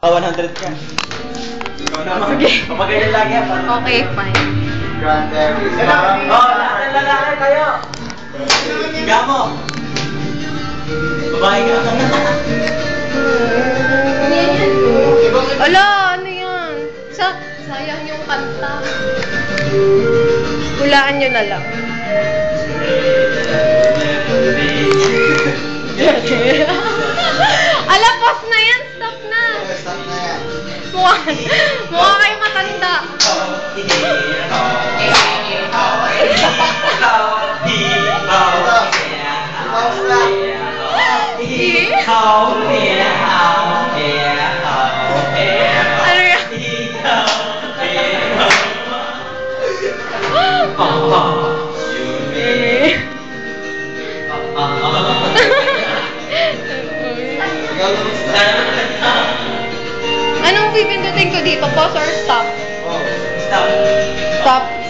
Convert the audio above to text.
100 ka. Ikaw naman. Sige. Kapag lagi yan. Okay, fine. Grande. Lahat ng lalaki kayo. Higa mo. Babae ka. Ala, ano yan? Sayang yung kanta. Hulaan nyo na lang. Ala, pause na yan. Stop na. Stop na yan. Mukha kayo matanda. Pause na. Ano yan? Anong pipindutin ko dito? Pause or stop? Stop. Stop.